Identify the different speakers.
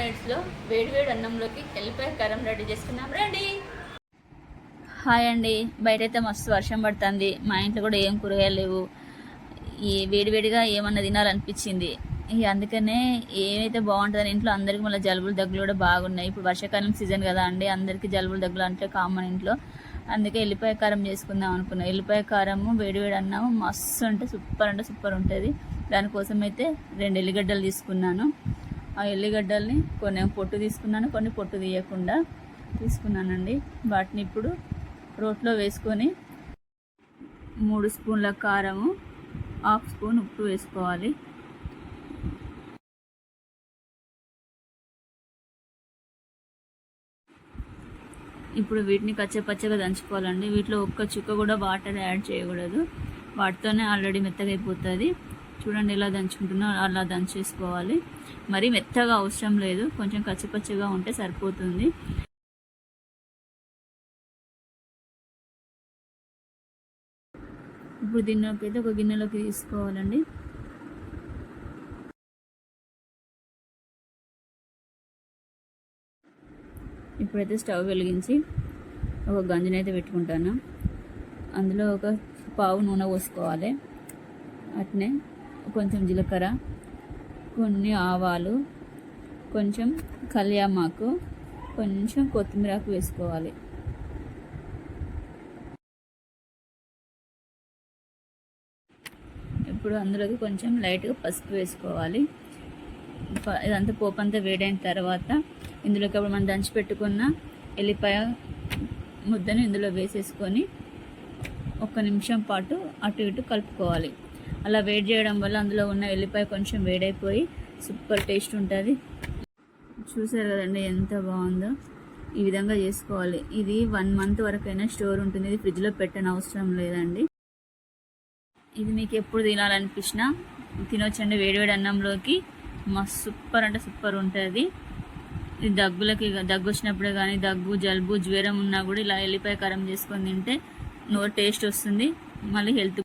Speaker 1: మినిట్స్లో వేడివేడి అన్నంలోకి ఎల్లిపాయ కారం రెడీ చేసుకుందాం. రెడీ. హాయ్ అండి. బయటైతే మస్తు వర్షం పడుతుంది. మా ఇంట్లో కూడా ఏం కూరగాయలు లేవు. ఈ వేడివేడిగా ఏమన్నా తినాలనిపించింది. ఇక అందుకనే ఏమైతే బాగుంటుందని ఇంట్లో అందరికీ మళ్ళీ జలుబులు దగ్గులు కూడా బాగున్నాయి. ఇప్పుడు వర్షాకాలం సీజన్ కదా అండి, అందరికీ జలుబులు దగ్గులు అంటే కామన్ ఇంట్లో. అందుకే ఎల్లిపాయ కారం చేసుకుందాం అనుకున్నాను. ఎల్లిపాయ కారము వేడివేడి అన్నాము మస్తు అంటే సూపర్ ఉంటుంది. దానికోసం అయితే 2 ఎల్లిగడ్డలు తీసుకున్నాను. ఆ ఎల్లిగడ్డల్ని కొన్ని పొట్టు తీసుకున్నాను, కొన్ని పొట్టు తీయకుండా తీసుకున్నానండి. వాటిని ఇప్పుడు రోట్లో వేసుకొని 3 స్పూన్ల కారము, 1/2 స్పూన్ ఉప్పు వేసుకోవాలి. ఇప్పుడు వీటిని కచ్చపచ్చగా దంచుకోవాలండి. వీటిలో ఒక్క చుక్క కూడా వాటర్ యాడ్ చేయకూడదు. వాటితోనే ఆల్రెడీ మెత్తగా అయిపోతుంది. చూడండి ఎలా దంచుకుంటున్నా అలా దంచేసుకోవాలి. మరీ మెత్తగా అవసరం లేదు, కొంచెం కచ్చపచ్చగా ఉంటే సరిపోతుంది. ఇప్పుడు దీనిలోకి అయితే ఒక గిన్నెలోకి తీసుకోవాలండి. ఇప్పుడైతే స్టవ్ వెలిగించి ఒక గంజిని అయితే పెట్టుకుంటాను. అందులో ఒక పావు నూనె పోసుకోవాలి. అట్నే కొంచెం జీలకర్ర, కొన్ని ఆవాలు, కొంచెం కళ్యామాకు, కొంచెం కొత్తిమీరాకు వేసుకోవాలి. ఇప్పుడు అందులోకి కొంచెం లైట్గా పసుపు వేసుకోవాలి. ఇదంతా పోపు అంతా వేడైన తర్వాత ఇందులోకి అప్పుడు మనం దంచి పెట్టుకున్న ఎల్లిపాయ ముద్దని ఇందులో వేసేసుకొని 1 నిమిషం పాటు అటు ఇటు కలుపుకోవాలి. అలా వేడి చేయడం వల్ల అందులో ఉన్న ఎల్లిపాయ కొంచెం వేడైపోయి సూపర్ టేస్ట్ ఉంటుంది. చూసారు కదండి ఎంత బాగుందో. ఈ విధంగా చేసుకోవాలి. ఇది 1 మంత్ వరకైనా స్టోర్ ఉంటుంది. ఇది ఫ్రిడ్జ్లో పెట్టని అవసరం లేదండి. ఇది మీకు ఎప్పుడు తినాలనిపించినా తినొచ్చండి. వేడివేడి అన్నంలోకి మస్తు సూపర్ ఉంటుంది. ఇది దగ్గు వచ్చినప్పుడు కానీ, దగ్గు జలుబు జ్వరం ఉన్నా కూడా ఇలా ఎల్లిపాయ కారం చేసుకొని తింటే నోరు టేస్ట్ వస్తుంది. మళ్ళీ హెల్త్